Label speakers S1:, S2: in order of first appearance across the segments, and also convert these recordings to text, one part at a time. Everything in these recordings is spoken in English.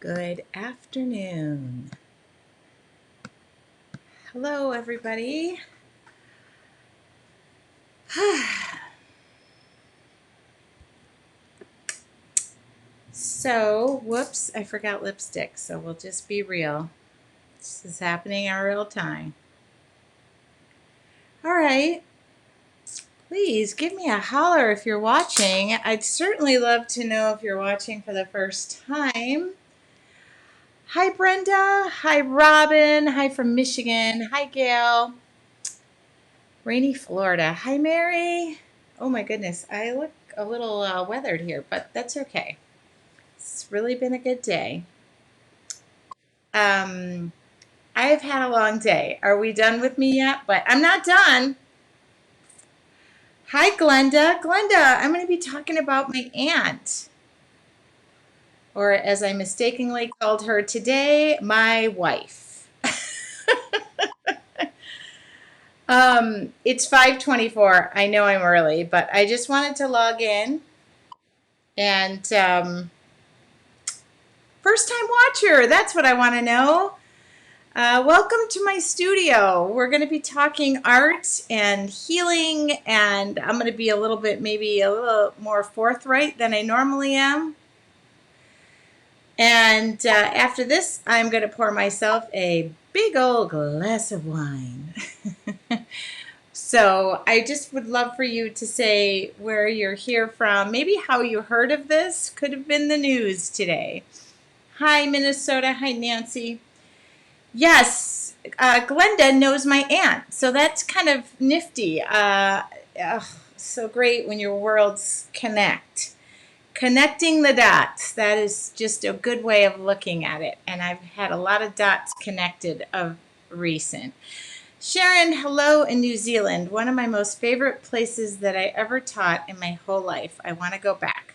S1: Good afternoon. Hello, everybody. So, whoops, I forgot lipstick, so we'll just be real. This is happening in real time. All right. Please give me a holler if you're watching. I'd certainly love to know if you're watching for the first time. Hi, Brenda. Hi, Robin. Hi from Michigan. Hi, Gail. Rainy Florida. Hi, Mary. Oh my goodness, I look a little weathered here, but that's okay. It's really been a good day. Um, I've had a long day. Are we done with me yet? But I'm not done. Hi, Glenda. Glenda, I'm going to be talking about my aunt, or as I mistakenly called her today, my wife. It's 5:24. I know I'm early, but I just wanted to log in and first time watcher. That's what I want to know. Welcome to my studio. We're going to be talking art and healing, and I'm going to be maybe a little more forthright than I normally am. And after this, I'm going to pour myself a big old glass of wine. So I just would love for you to say where you're here from, maybe how you heard of this. Could have been the news today. Hi, Minnesota. Hi, Nancy. Yes, Glenda knows my aunt, so that's kind of nifty. So great when your worlds connect. Connecting the dots, that is just a good way of looking at it. And I've had a lot of dots connected of recent. Sharon, hello in New Zealand, one of my most favorite places that I ever taught in my whole life. I want to go back.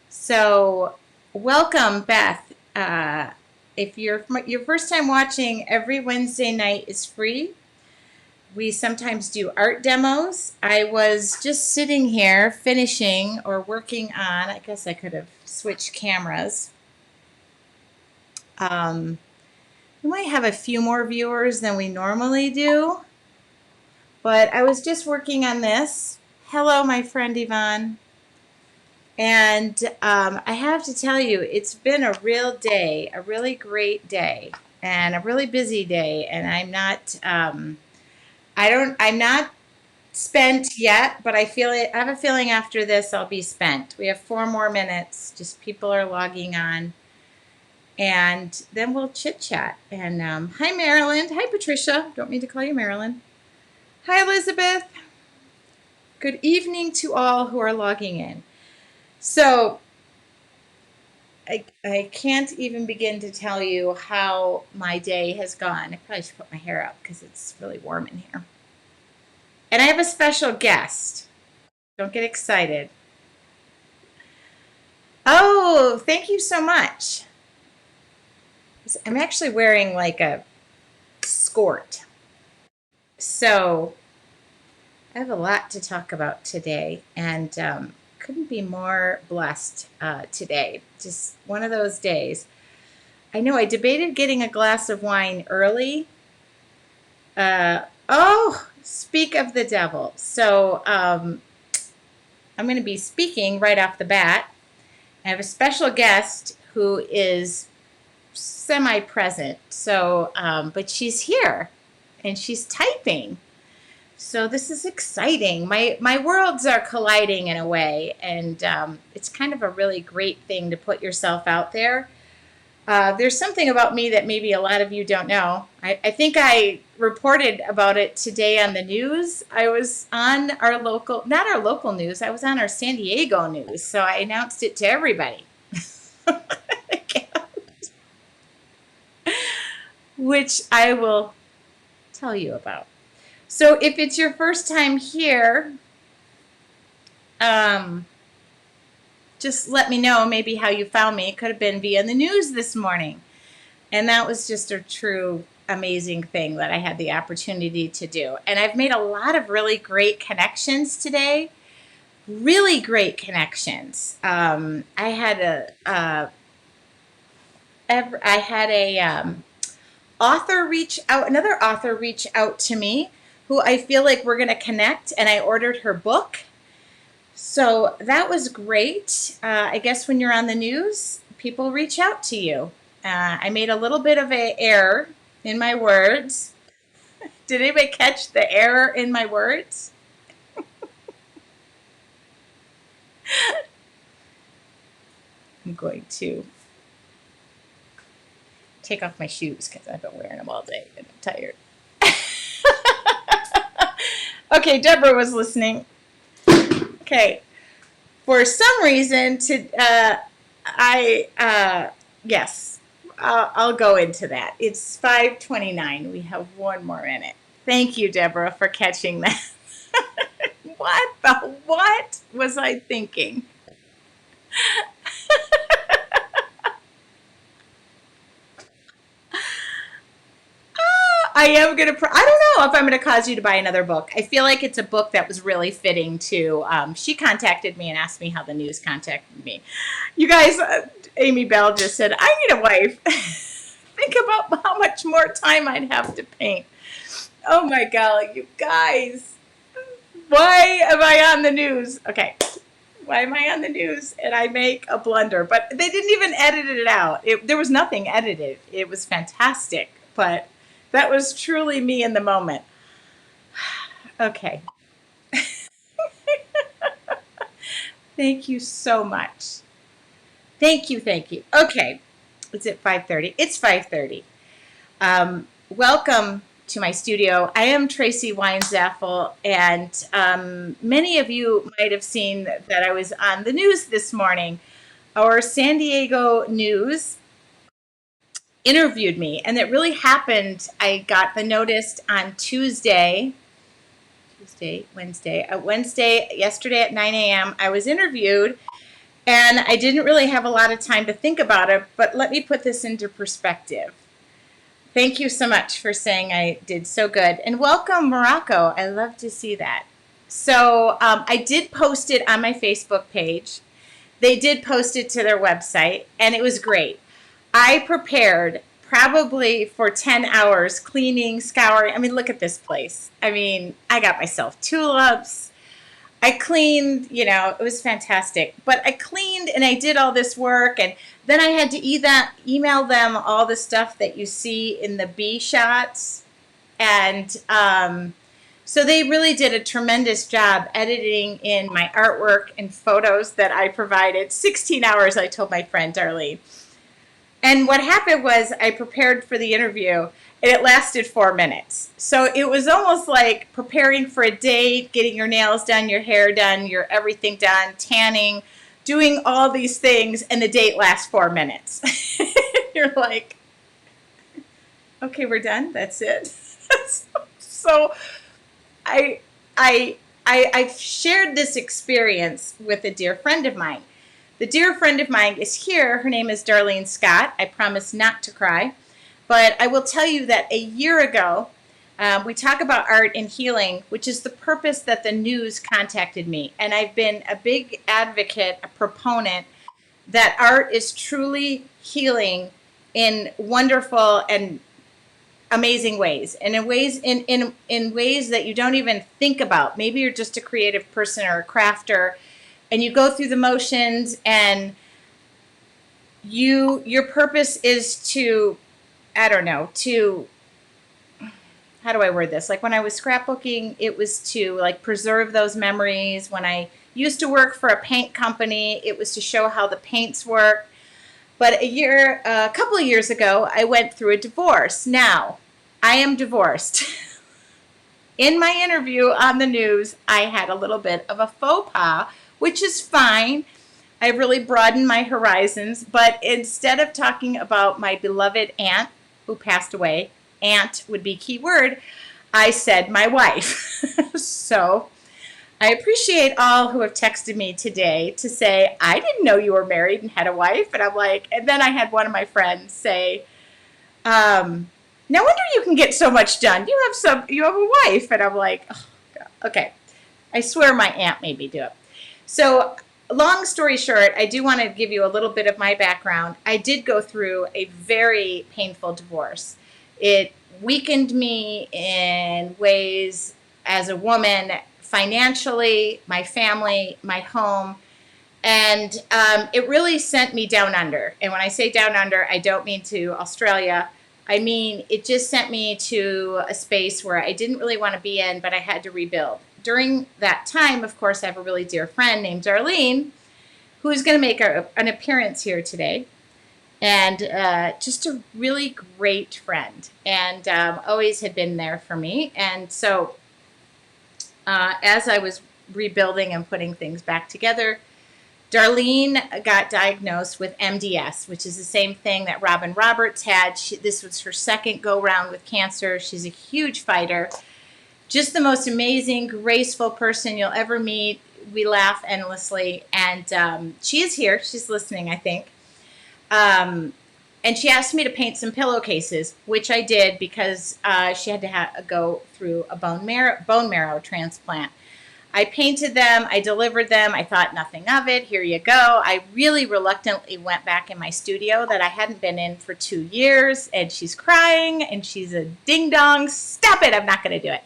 S1: So welcome, Beth. If you're your first time watching, every Wednesday night is free. We sometimes do art demos. I was just sitting here finishing or working on, I guess I could have switched cameras. We might have a few more viewers than we normally do, but I was just working on this. Hello, my friend Yvonne. And I have to tell you, it's been a real day, a really great day, and a really busy day. And I'm not spent yet, but I have a feeling after this I'll be spent. We have 4 more minutes. Just people are logging on, and then we'll chit chat. And hi, Marilyn. Hi, Patricia. Don't mean to call you Marilyn. Hi, Elizabeth. Good evening to all who are logging in. So I can't even begin to tell you how my day has gone. I probably should put my hair up because it's really warm in here. And I have a special guest. Don't get excited. Oh, thank you so much. I'm actually wearing like a skirt. So I have a lot to talk about today, and couldn't be more blessed today. Just one of those days. I know I debated getting a glass of wine early. Speak of the devil. So I'm going to be speaking right off the bat. I have a special guest who is semi-present. So, but she's here and she's typing. So this is exciting. My worlds are colliding in a way, and it's kind of a really great thing to put yourself out there. There's something about me that maybe a lot of you don't know. I think I reported about it today on the news. I was on not our local news, I was on our San Diego news. So I announced it to everybody, which I will tell you about. So if it's your first time here, just let me know maybe how you found me. It could have been via the news this morning. And that was just a true amazing thing that I had the opportunity to do. And I've made a lot of really great connections today. Really great connections. I had I had a another author reach out to me who I feel like we're going to connect, and I ordered her book. So that was great. I guess when you're on the news, people reach out to you. I made a little bit of an error in my words. Did anybody catch the error in my words? I'm going to take off my shoes because I've been wearing them all day and I'm tired. Okay, Deborah was listening. Okay, for some reason, yes, I'll go into that. It's 5:29. We have one more minute. Thank you, Deborah, for catching that. What was I thinking? I am going to, I don't know if I'm going to cause you to buy another book. I feel like it's a book that was really fitting to, she contacted me and asked me how the news contacted me. You guys, Amy Bell just said, I need a wife. Think about how much more time I'd have to paint. Oh my God, you guys. Why am I on the news? Okay. Why am I on the news? And I make a blunder. But they didn't even edit it out. There was nothing edited. It was fantastic. But that was truly me in the moment. Okay. Thank you so much. Thank you, thank you. Okay. It's at 5:30. It's 5:30. Welcome to my studio. I am Tracy Weinzaffel, and many of you might have seen that I was on the news this morning. Our San Diego News interviewed me, and it really happened. I got the notice on Wednesday, yesterday at 9 a.m. I was interviewed, and I didn't really have a lot of time to think about it, but let me put this into perspective. Thank you so much for saying I did so good. And welcome, Morocco. I love to see that. So I did post it on my Facebook page. They did post it to their website, and it was great. I prepared probably for 10 hours cleaning, scouring. I mean, look at this place. I mean, I got myself tulips. I cleaned, it was fantastic. But I cleaned and I did all this work, and then I had to email them all the stuff that you see in the B shots. And so they really did a tremendous job editing in my artwork and photos that I provided. 16 hours, I told my friend Darlene. And what happened was I prepared for the interview, and it lasted 4 minutes. So it was almost like preparing for a date, getting your nails done, your hair done, your everything done, tanning, doing all these things, and the date lasts 4 minutes. You're like, okay, we're done. That's it. So I've shared this experience with a dear friend of mine. The dear friend of mine is here. Her name is Darlene Scott. I promise not to cry. But I will tell you that a year ago, we talk about art and healing, which is the purpose that the news contacted me. And I've been a big advocate, a proponent, that art is truly healing in wonderful and amazing ways, and in ways that you don't even think about. Maybe you're just a creative person or a crafter, and you go through the motions, and your purpose is to, I don't know, how do I word this? Like when I was scrapbooking, it was to like preserve those memories. When I used to work for a paint company, it was to show how the paints work. But a couple of years ago, I went through a divorce. Now, I am divorced. In my interview on the news, I had a little bit of a faux pas, which is fine. I really broadened my horizons, but instead of talking about my beloved aunt who passed away, aunt would be key word, I said my wife. So I appreciate all who have texted me today to say, I didn't know you were married and had a wife. And I'm like, and then I had one of my friends say, no wonder you can get so much done. You have a wife. And I'm like, oh, God. Okay. I swear my aunt made me do it. So long story short, I do want to give you a little bit of my background. I did go through a very painful divorce. It weakened me in ways as a woman, financially, my family, my home. And it really sent me down under. And when I say down under, I don't mean to Australia. I mean, it just sent me to a space where I didn't really want to be in, but I had to rebuild. During that time, of course, I have a really dear friend named Darlene, who's going to make an appearance here today. And just a really great friend, and always had been there for me. And so as I was rebuilding and putting things back together, Darlene got diagnosed with MDS, which is the same thing that Robin Roberts had. This was her second go-round with cancer. She's a huge fighter. Just the most amazing, graceful person you'll ever meet. We laugh endlessly. And she is here. She's listening, I think. And she asked me to paint some pillowcases, which I did because she had to go through a bone marrow transplant. I painted them, I delivered them, I thought nothing of it, here you go. I really reluctantly went back in my studio that I hadn't been in for 2 years, and she's crying, and she's a ding-dong, stop it, I'm not going to do it.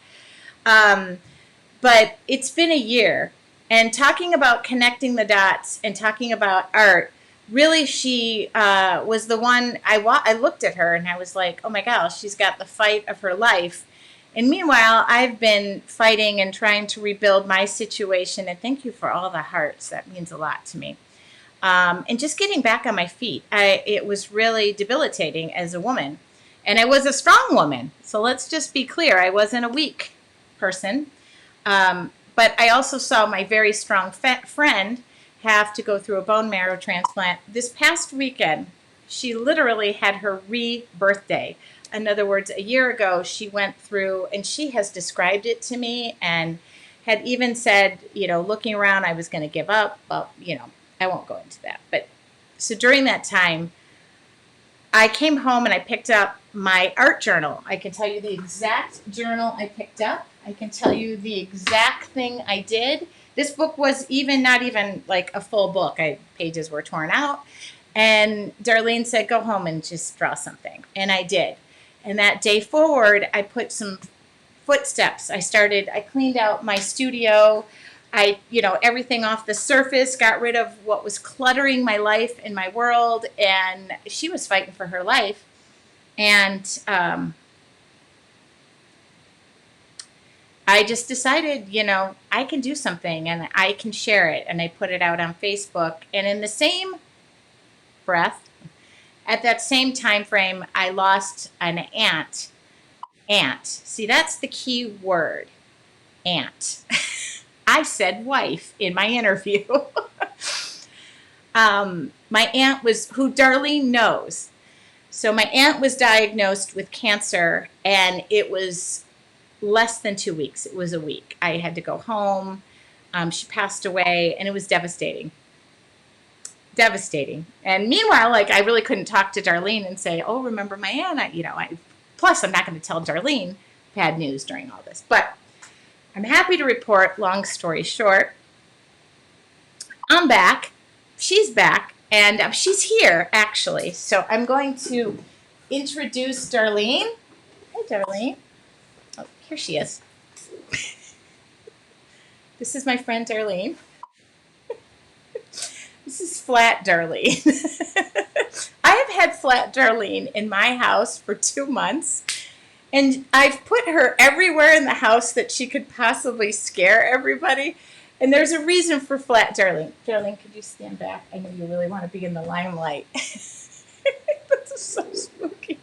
S1: But it's been a year, and talking about connecting the dots and talking about art, really she was the one, I looked at her and I was like, oh my gosh, she's got the fight of her life. And meanwhile, I've been fighting and trying to rebuild my situation. And thank you for all the hearts. That means a lot to me. And just getting back on my feet. It was really debilitating as a woman. And I was a strong woman. So let's just be clear. I wasn't a weak person. But I also saw my very strong friend have to go through a bone marrow transplant. This past weekend, she literally had her re-birthday. In other words, a year ago, she went through, and she has described it to me and had even said, looking around, I was going to give up. Well, I won't go into that. But so during that time, I came home and I picked up my art journal. I can tell you the exact journal I picked up. I can tell you the exact thing I did. This book was not even like a full book. Pages were torn out. And Darlene said, go home and just draw something. And I did. And that day forward, I put some footsteps. I cleaned out my studio. Everything off the surface, got rid of what was cluttering my life and my world. And she was fighting for her life. And I just decided, I can do something and I can share it. And I put it out on Facebook. And in the same breath, at that same time frame, I lost an aunt. Aunt. See, that's the key word. Aunt. I said wife in my interview. My aunt who Darlene knows. So my aunt was diagnosed with cancer, and it was less than 2 weeks. It was a week. I had to go home. She passed away, and it was devastating. Devastating. And meanwhile, I really couldn't talk to Darlene and say, oh, remember my aunt? Plus, I'm not going to tell Darlene bad news during all this. But I'm happy to report, long story short, I'm back. She's back. And she's here, actually. So I'm going to introduce Darlene. Hi, Darlene. Oh, here she is. This is my friend Darlene. This is flat Darlene. I have had flat Darlene in my house for 2 months, and I've put her everywhere in the house that she could possibly scare everybody. And there's a reason for flat Darlene. Darlene, could you stand back? I know you really want to be in the limelight. That's so spooky.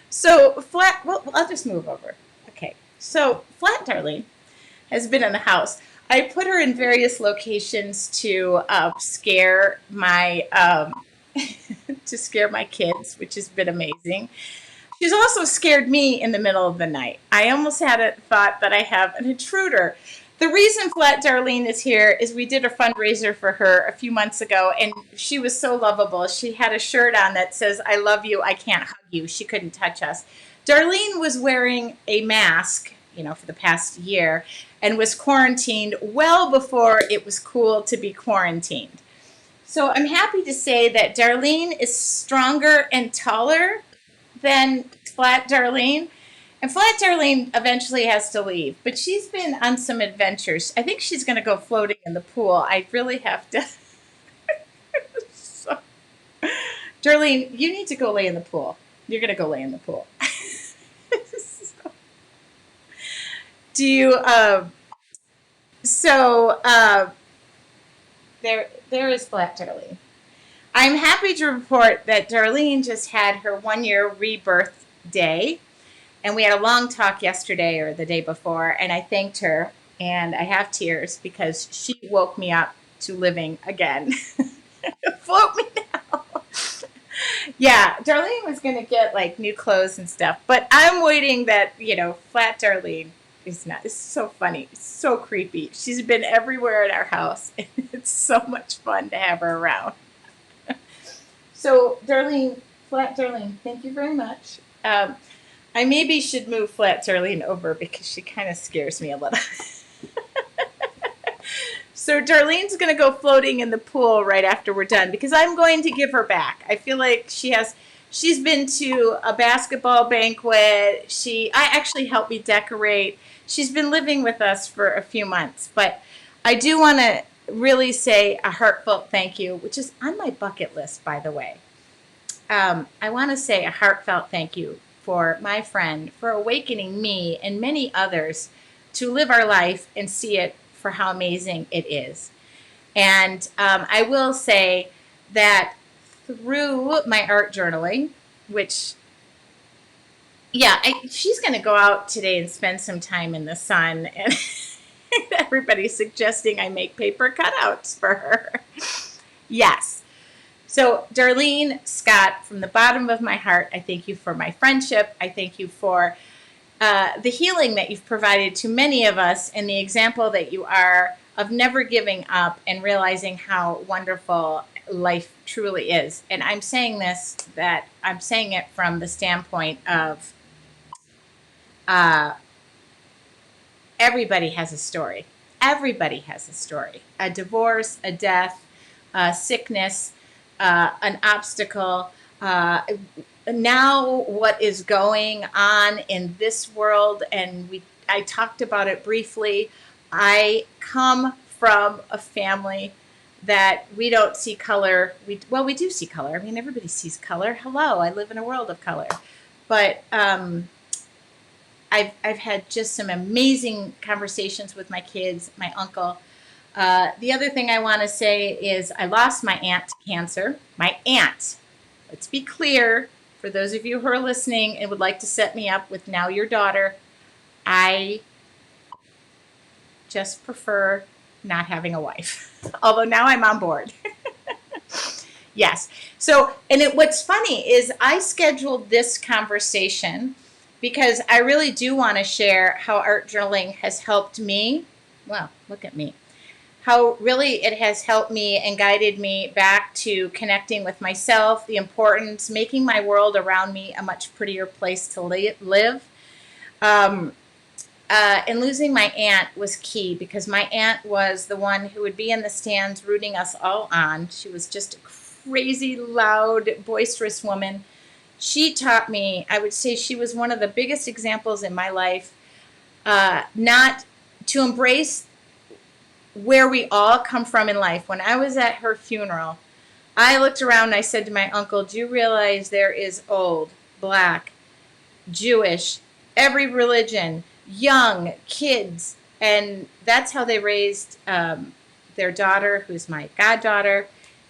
S1: So well, I'll just move over. Okay. So flat Darlene has been in the house. I put her in various locations to scare my kids, which has been amazing. She's also scared me in the middle of the night. I almost had a thought that I have an intruder. The reason Flat Darlene is here is we did a fundraiser for her a few months ago, and she was so lovable. She had a shirt on that says, I love you, I can't hug you. She couldn't touch us. Darlene was wearing a mask for the past year, and was quarantined well before it was cool to be quarantined. So I'm happy to say that Darlene is stronger and taller than Flat Darlene. And Flat Darlene eventually has to leave, but she's been on some adventures. I think she's going to go floating in the pool. I really have to. So, Darlene, you need to go lay in the pool. You're going to go lay in the pool. So, do you? So there is Flat Darlene. I'm happy to report that Darlene just had her 1 year rebirth day. And we had a long talk yesterday or the day before, and I thanked her, and I have tears because she woke me up to living again. Float me now. Yeah, Darlene was going to get like new clothes and stuff, but I'm waiting that, Flat Darlene is not. It's so funny. It's so creepy. She's been everywhere at our house, and it's so much fun to have her around. So, Darlene, Flat Darlene, thank you very much. I maybe should move Flat Darlene over because she kind of scares me a little. So Darlene's going to go floating in the pool right after we're done because I'm going to give her back. I feel like she's been to a basketball banquet. I actually helped me decorate. She's been living with us for a few months, but I do want to really say a heartfelt thank you, which is on my bucket list, by the way. I want to say a heartfelt thank you for my friend for awakening me and many others to live our life and see it for how amazing it is. And I will say that through my art journaling, which, yeah, she's going to go out today and spend some time in the sun. And everybody's suggesting I make paper cutouts for her. Yes. So, Darlene Scott, from the bottom of my heart, I thank you for my friendship. I thank you for the healing that you've provided to many of us and the example that you are of never giving up and realizing how wonderful life truly is. And I'm saying it from the standpoint of everybody has a story. Everybody has a story. A divorce, a death, a sickness, an obstacle. Now what is going on in this world, and I talked about it briefly. I come from a family that we don't see color. We do see color. I mean, everybody sees color. Hello, I live in a world of color. But I've had just some amazing conversations with my kids, my uncle. The other thing I want to say is I lost my aunt to cancer. My aunt. Let's be clear, for those of you who are listening and would like to set me up with now your daughter, I just prefer not having a wife. Although now I'm on board. Yes. So, what's funny is I scheduled this conversation because I really do want to share how art journaling has helped me. Well, look at me. How really it has helped me and guided me back to connecting with myself, the importance, making my world around me a much prettier place to live. And losing my aunt was key because my aunt was the one who would be in the stands rooting us all on. She was just a crazy, loud, boisterous woman. She taught me, I would say she was one of the biggest examples in my life, not to embrace where we all come from in life. When I was at her funeral, I looked around and I said to my uncle, do you realize there is old, black, Jewish, every religion, young, kids, and that's how they raised their daughter, who's my goddaughter.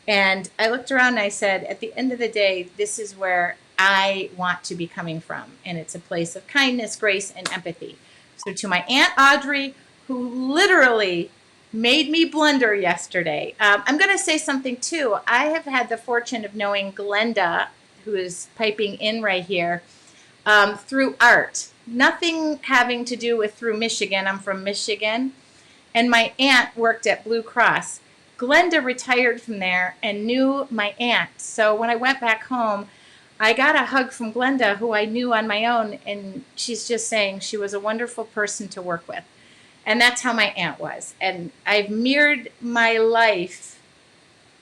S1: And I looked around and I said, at the end of the day, this is where I want to be coming from. And it's a place of kindness, grace, and empathy. So to my Aunt Audrey, who literally made me blunder yesterday. I'm going to say something too. I have had the fortune of knowing Glenda, who is piping in right here, through art. Nothing having to do with through Michigan. I'm from Michigan. And my aunt worked at Blue Cross. Glenda retired from there and knew my aunt. So when I went back home, I got a hug from Glenda, who I knew on my own, and she's just saying she was a wonderful person to work with. And that's how my aunt was. And I've mirrored my life.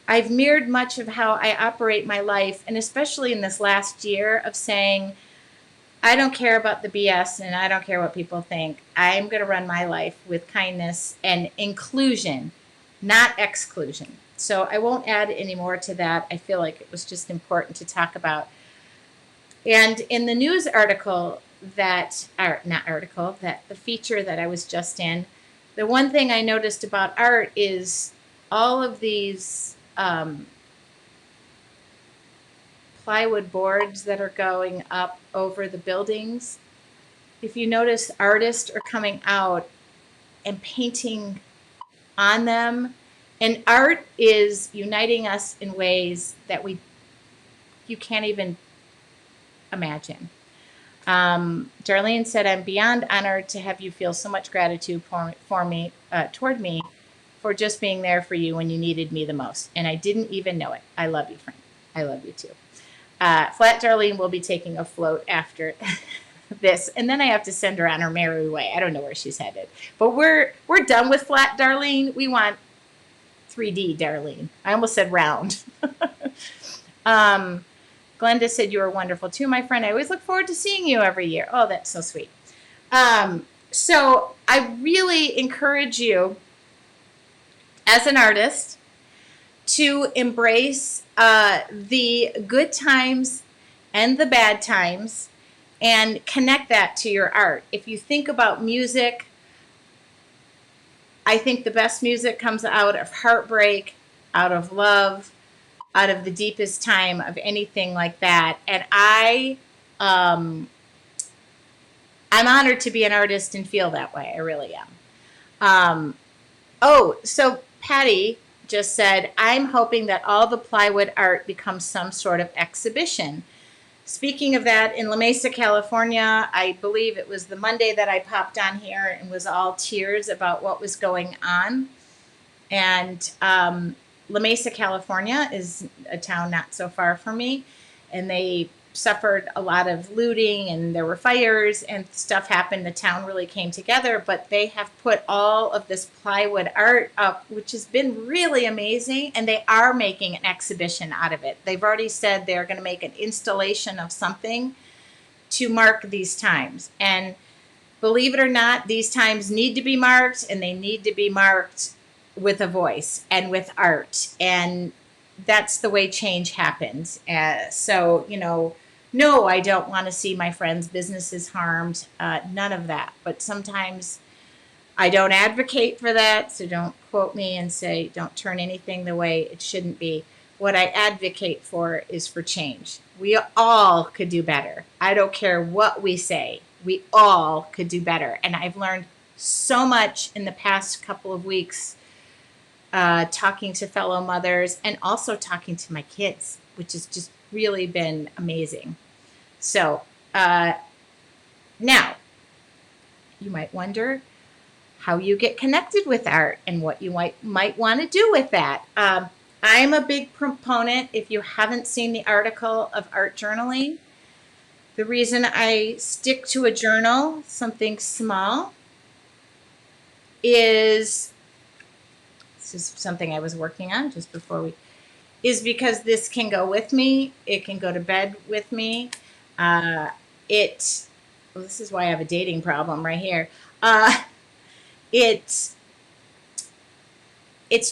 S1: I've mirrored much of how I operate my life, and especially in this last year of saying, I don't care about the BS and I don't care what people think. I'm going to run my life with kindness and inclusion, not exclusion. So I won't add any more to that. I feel like it was just important to talk about. And in the news article that, or not article, that the feature that I was just in, the one thing I noticed about art is all of these plywood boards that are going up over the buildings. If you notice, artists are coming out and painting on them. And art is uniting us in ways that you can't even imagine. Darlene said, I'm beyond honored to have you feel so much gratitude toward me, for just being there for you when you needed me the most. And I didn't even know it. I love you, Frank. I love you too. Flat Darlene will be taking a float after this, and then I have to send her on her merry way. I don't know where she's headed, but we're done with Flat Darlene. We want 3D Darlene. I almost said round. Glenda said you were wonderful too, my friend. I always look forward to seeing you every year. Oh, that's so sweet. So I really encourage you as an artist to embrace the good times and the bad times and connect that to your art. If you think about music, I think the best music comes out of heartbreak, out of love, out of the deepest time of anything like that. And I'm honored to be an artist and feel that way. I really am. So Patty just said, I'm hoping that all the plywood art becomes some sort of exhibition. Speaking of that, in La Mesa, California, I believe it was the Monday that I popped on here and was all tears about what was going on. And La Mesa, California is a town not so far from me, and they suffered a lot of looting and there were fires and stuff happened. The town really came together, but they have put all of this plywood art up, which has been really amazing, and they are making an exhibition out of it. They've already said they're going to make an installation of something to mark these times. And believe it or not, these times need to be marked, and they need to be marked with a voice and with art. And that's the way change happens. No, I don't want to see my friends' businesses harmed. None of that. But sometimes I don't advocate for that. So don't quote me and say, don't turn anything the way it shouldn't be. What I advocate for is for change. We all could do better. I don't care what we say. We all could do better. And I've learned so much in the past couple of weeks, talking to fellow mothers and also talking to my kids, which has just really been amazing. So now you might wonder how you get connected with art and what you might want to do with that. I'm a big proponent, if you haven't seen the article, of art journaling. The reason I stick to a journal, something small, is this is something I was working on just before is because this can go with me. It can go to bed with me. This is why I have a dating problem right here. It's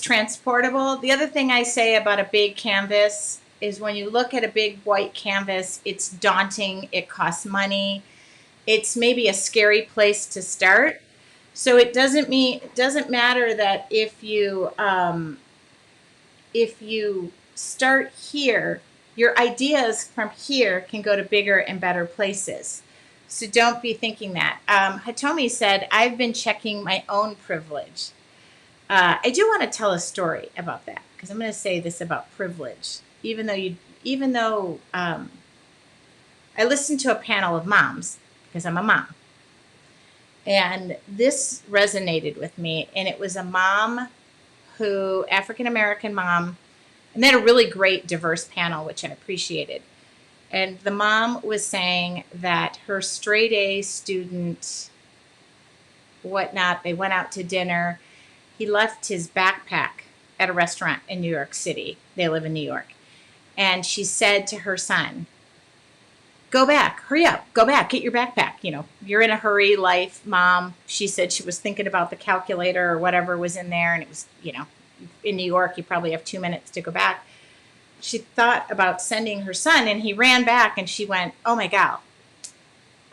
S1: transportable. The other thing I say about a big canvas is when you look at a big white canvas, it's daunting. It costs money. It's maybe a scary place to start. So it doesn't matter that if you start here, your ideas from here can go to bigger and better places. So don't be thinking that. Hitomi said, I've been checking my own privilege. I do want to tell a story about that, because I'm going to say this about privilege. Even though I listened to a panel of moms, because I'm a mom. And this resonated with me. And it was a mom African-American mom, and they had a really great diverse panel, which I appreciated. And the mom was saying that her straight A student, whatnot, they went out to dinner. He left his backpack at a restaurant in New York City. They live in New York. And she said to her son, go back, hurry up, go back, get your backpack. You know, you're in a hurry, life, mom. She said she was thinking about the calculator or whatever was in there. And it was, you know, in New York, you probably have 2 minutes to go back. She thought about sending her son, and he ran back, and she went, oh my God,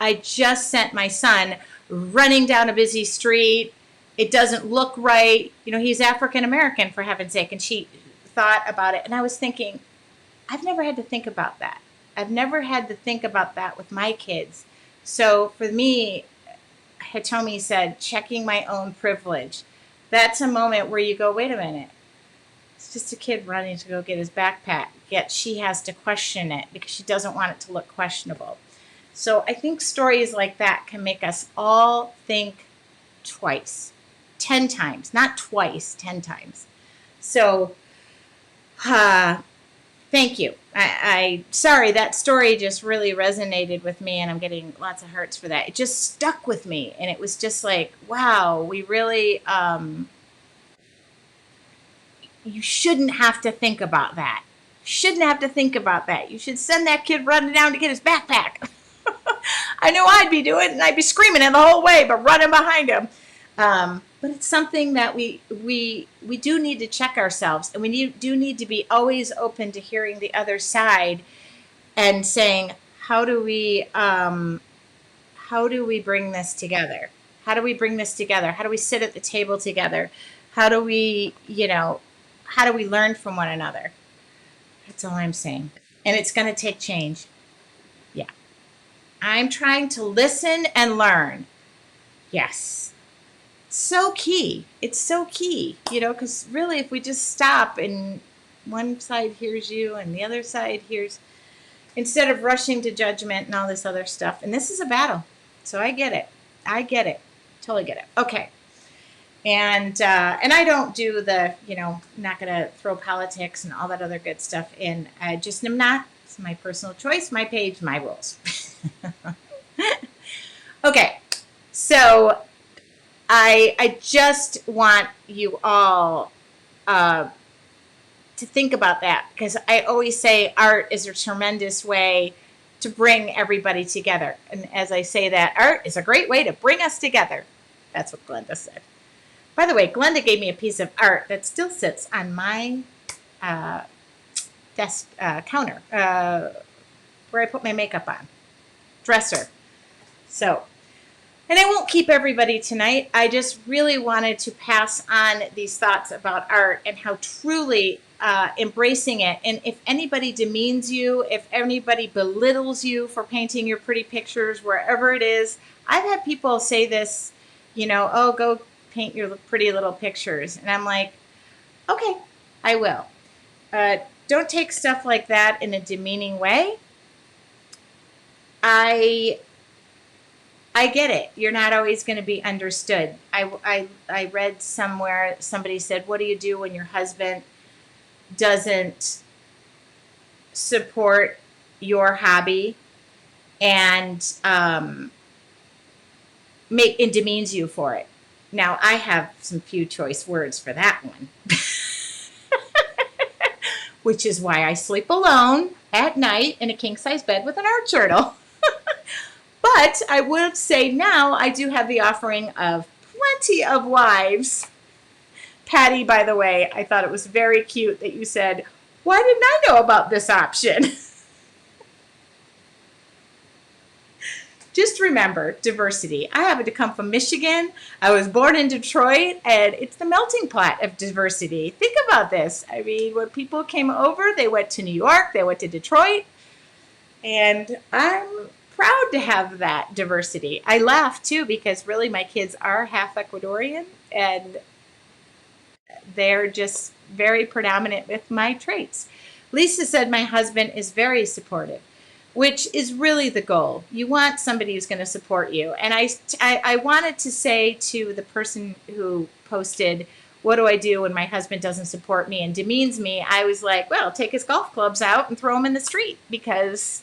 S1: I just sent my son running down a busy street. It doesn't look right. You know, he's African American, for heaven's sake. And she thought about it. And I was thinking, I've never had to think about that. I've never had to think about that with my kids. So for me, Hitomi said, checking my own privilege. That's a moment where you go, wait a minute. It's just a kid running to go get his backpack, yet she has to question it because she doesn't want it to look questionable. So I think stories like that can make us all think twice, 10 times, not twice, 10 times. So, thank you. I sorry, that story just really resonated with me, and I'm getting lots of hearts for that. It just stuck with me, and it was just like, wow, we really, you shouldn't have to think about that. Shouldn't have to think about that. You should send that kid running down to get his backpack. I know I'd be doing it, and I'd be screaming it the whole way, but running behind him. But it's something that we do need to check ourselves, and we do need to be always open to hearing the other side and saying, how do we bring this together? How do we bring this together? How do we sit at the table together? How do we, how do we learn from one another? That's all I'm saying. And it's going to take change. Yeah. I'm trying to listen and learn. Yes. So key. It's so key, because really if we just stop and one side hears you and the other side hears, instead of rushing to judgment and all this other stuff. And this is a battle. So I get it. Totally get it. Okay. And I don't do the, not going to throw politics and all that other good stuff in. I just am not. It's my personal choice, my page, my rules. Okay. So I just want you all to think about that, because I always say art is a tremendous way to bring everybody together. And as I say that, art is a great way to bring us together. That's what Glenda said. By the way, Glenda gave me a piece of art that still sits on my desk counter where I put my makeup on. Dresser. So, and I won't keep everybody tonight. I just really wanted to pass on these thoughts about art and how truly embracing it. And if anybody demeans you, if anybody belittles you for painting your pretty pictures, wherever it is, I've had people say this, oh, go paint your pretty little pictures. And I'm like, okay, I will. Don't take stuff like that in a demeaning way. I get it. You're not always going to be understood. I read somewhere, somebody said, what do you do when your husband doesn't support your hobby and demeans you for it? Now, I have some few choice words for that one, which is why I sleep alone at night in a king-size bed with an art journal. But I would say now I do have the offering of plenty of wives. Patty, by the way, I thought it was very cute that you said, why didn't I know about this option? Just remember, diversity. I happen to come from Michigan. I was born in Detroit, and it's the melting pot of diversity. Think about this. I mean, when people came over, they went to New York, they went to Detroit, and I'm proud to have that diversity. I laugh, too, because really my kids are half Ecuadorian, and they're just very predominant with my traits. Lisa said my husband is very supportive, which is really the goal. You want somebody who's going to support you. And I wanted to say to the person who posted, what do I do when my husband doesn't support me and demeans me? I was like, well, take his golf clubs out and throw them in the street, because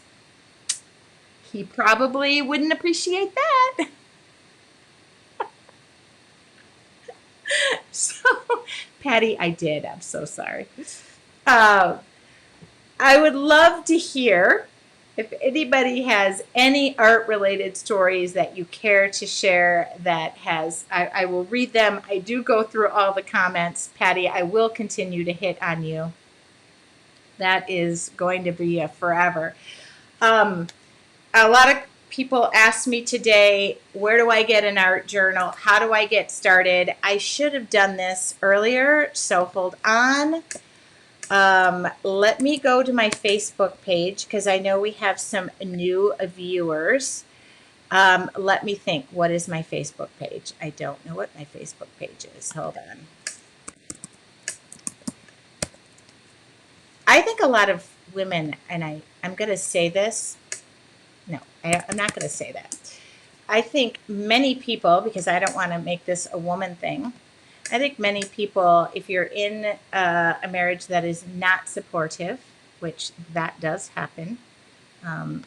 S1: He probably wouldn't appreciate that. So, Patty, I did. I'm so sorry. Uh, I would love to hear if anybody has any art related stories that you care to share that has, I will read them. I do go through all the comments. Patty, I will continue to hit on you. That is going to be a forever. Um, a lot of people asked me today, where do I get an art journal? How do I get started? I should have done this earlier, so hold on. Let me go to my Facebook page because I know we have some new viewers. Let me think. What is my Facebook page? I don't know what my Facebook page is. Hold on. I think a lot of women, and I'm going to say this. No, I'm not going to say that. I think many people, because I don't want to make this a woman thing, I think many people, if you're in a marriage that is not supportive, which that does happen, um,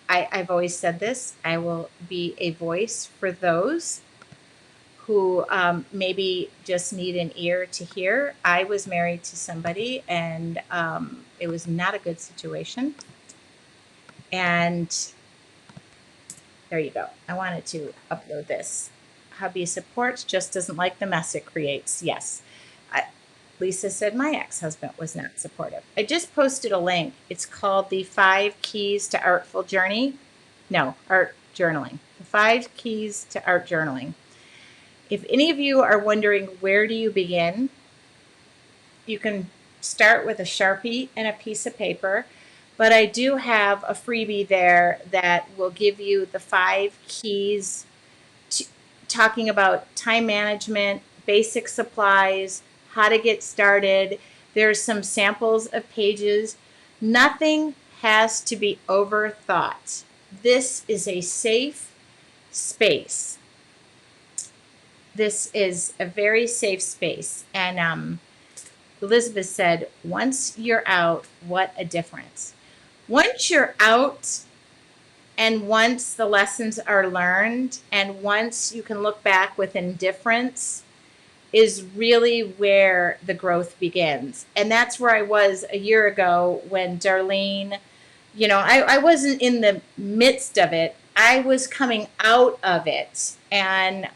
S1: I've always said this, I will be a voice for those who maybe just need an ear to hear. I was married to somebody and it was not a good situation. And there you go. I wanted to upload this. Hubby supports, just doesn't like the mess it creates. Yes. I, Lisa said my ex-husband was not supportive. I just posted a link. It's called the 5 Keys to Artful Journey. No, Art Journaling. The 5 Keys to Art Journaling. If any of you are wondering where do you begin, you can start with a Sharpie and a piece of paper. But I do have a freebie there that will give you the 5 keys to talking about time management, basic supplies, how to get started. There's some samples of pages. Nothing has to be overthought. This is a safe space. This is a very safe space. And Elizabeth said, once you're out, what a difference. Once you're out and once the lessons are learned and once you can look back with indifference is really where the growth begins. And that's where I was a year ago when Darlene, I wasn't in the midst of it. I was coming out of it. And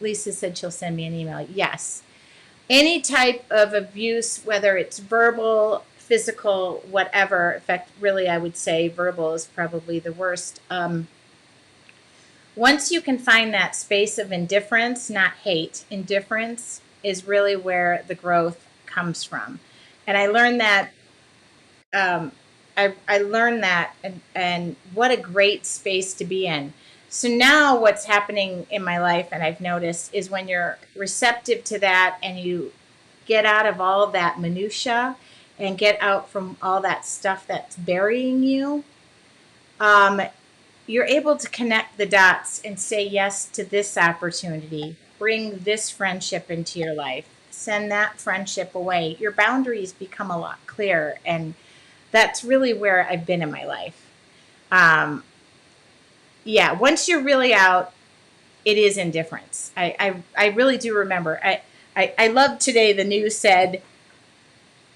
S1: Lisa said she'll send me an email. Yes. Any type of abuse, whether it's verbal, physical, whatever. In fact, really, I would say verbal is probably the worst. Once you can find that space of indifference, not hate, indifference is really where the growth comes from. And I learned that. I learned that, and what a great space to be in. So now what's happening in my life, and I've noticed, is when you're receptive to that and you get out of all of that minutia and get out from all that stuff that's burying you, you're able to connect the dots and say yes to this opportunity, bring this friendship into your life, send that friendship away. Your boundaries become a lot clearer, and that's really where I've been in my life. Yeah, once you're really out, it is indifference. I really do remember. I love today the news said,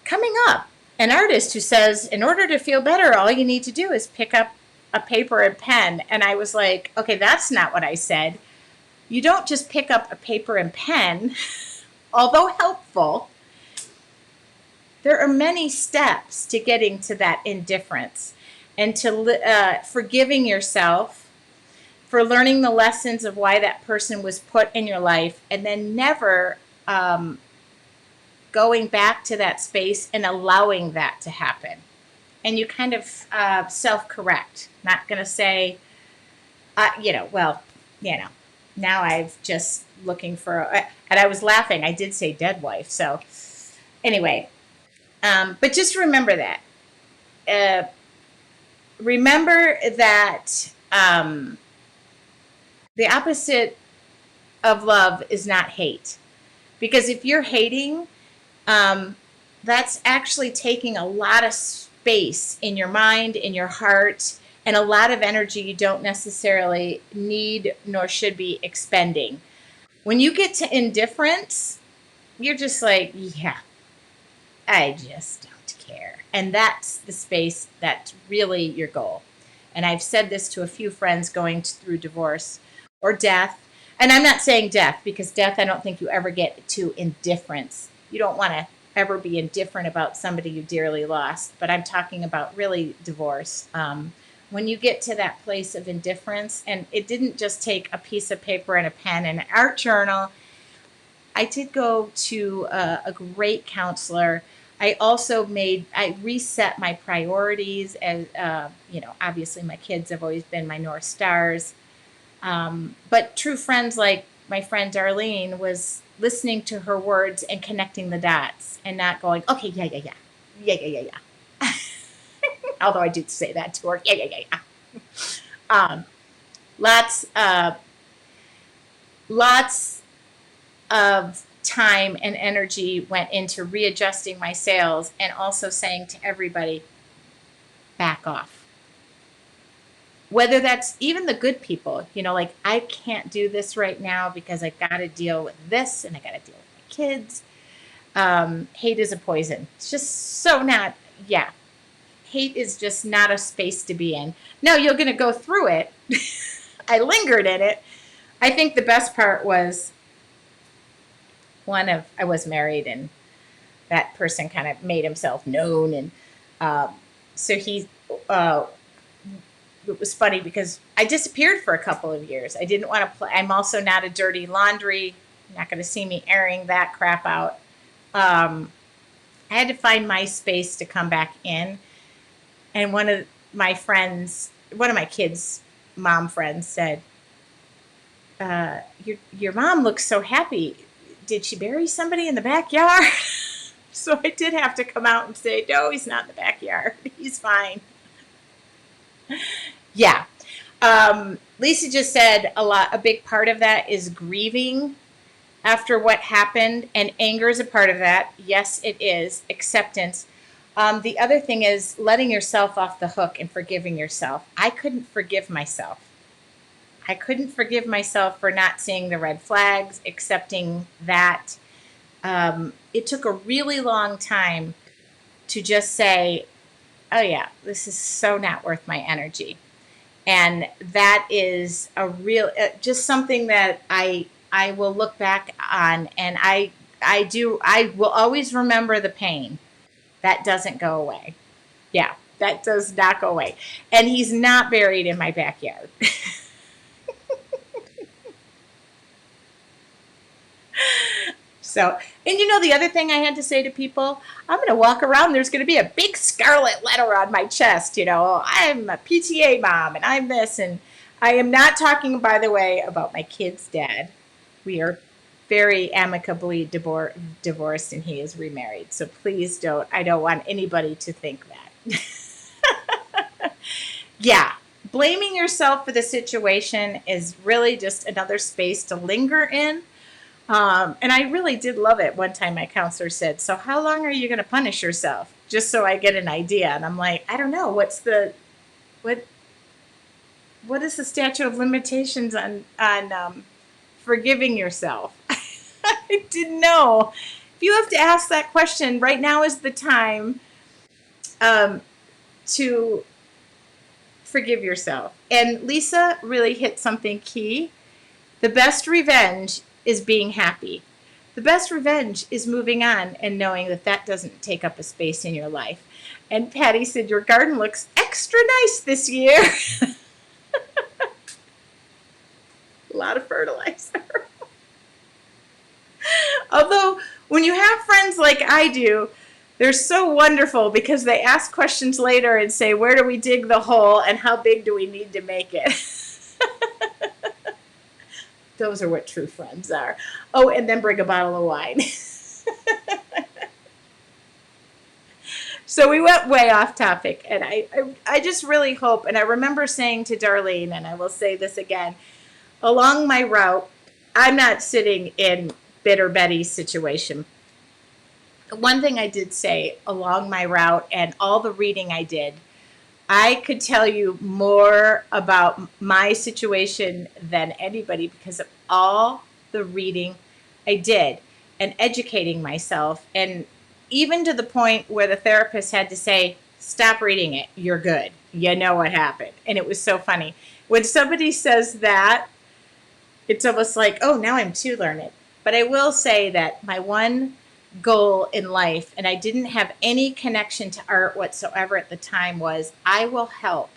S1: coming up, an artist who says, in order to feel better, all you need to do is pick up a paper and pen. And I was like, okay, that's not what I said. You don't just pick up a paper and pen, although helpful. There are many steps to getting to that indifference and to forgiving yourself for learning the lessons of why that person was put in your life, and then never going back to that space and allowing that to happen. And you kind of self-correct. Not going to say, now I've just looking for, and I was laughing. I did say dead wife. So anyway, but just remember that. Remember that the opposite of love is not hate. Because if you're hating, that's actually taking a lot of space space in your mind, in your heart, and a lot of energy you don't necessarily need nor should be expending. When you get to indifference, you're just like, yeah, I just don't care. And that's the space that's really your goal. And I've said this to a few friends going through divorce or death. And I'm not saying death, because death, I don't think you ever get to indifference. You don't want to ever be indifferent about somebody you dearly lost. But I'm talking about really divorce. When you get to that place of indifference, and it didn't just take a piece of paper and a pen and an art journal. I did go to a great counselor. I reset my priorities, as obviously my kids have always been my North Stars. But true friends like my friend Darlene was listening to her words and connecting the dots and not going, okay, yeah. Although I did say that to her, yeah. Um, lots, lots of time and energy went into readjusting my sails and also saying to everybody, back off. Whether that's even the good people, like, I can't do this right now because I got to deal with this and I got to deal with my kids. Hate is a poison. It's just so not, yeah. Hate is just not a space to be in. No, you're going to go through it. I lingered in it. I think the best part was I was married, and that person kind of made himself known. And so it was funny because I disappeared for a couple of years. I didn't want to play. I'm also not a dirty laundry. You're not going to see me airing that crap out. I had to find my space to come back in. And one of my kids' mom friends said, your mom looks so happy. Did she bury somebody in the backyard? So I did have to come out and say, no, he's not in the backyard. He's fine. Yeah. Lisa just said a big part of that is grieving after what happened, and anger is a part of that. Yes, it is. Acceptance. The other thing is letting yourself off the hook and forgiving yourself. I couldn't forgive myself. I couldn't forgive myself for not seeing the red flags, accepting that. It took a really long time to just say, oh yeah, this is so not worth my energy. And that is just something that I will look back on, and I will always remember the pain. That doesn't go away. Yeah, that does not go away. And he's not buried in my backyard. So, and the other thing I had to say to people, I'm going to walk around, there's going to be a big scarlet letter on my chest, I'm a PTA mom and I'm this. And I am not talking, by the way, about my kid's dad. We are very amicably divorced, and he is remarried. So please I don't want anybody to think that. Yeah. Blaming yourself for the situation is really just another space to linger in. And I really did love it. One time my counselor said, so how long are you going to punish yourself? Just so I get an idea. And I'm like, I don't know. What is the statute of limitations on forgiving yourself? I didn't know. If you have to ask that question, right now is the time to forgive yourself. And Lisa really hit something key. The best revenge is being happy. The best revenge is moving on and knowing that doesn't take up a space in your life. And Patty said, your garden looks extra nice this year. A lot of fertilizer. Although, when you have friends like I do, they're so wonderful because they ask questions later and say, where do we dig the hole and how big do we need to make it? Those are what true friends are. Oh, and then bring a bottle of wine. So we went way off topic, and I just really hope, and I remember saying to Darlene, and I will say this again, along my route, I'm not sitting in Bitter Betty's situation. One thing I did say along my route and all the reading I did, I could tell you more about my situation than anybody because of all the reading I did and educating myself. And even to the point where the therapist had to say, stop reading it. You're good. You know what happened. And it was so funny. When somebody says that, it's almost like, oh, now I'm too learned. But I will say that my one goal in life, and I didn't have any connection to art whatsoever at the time, was I will help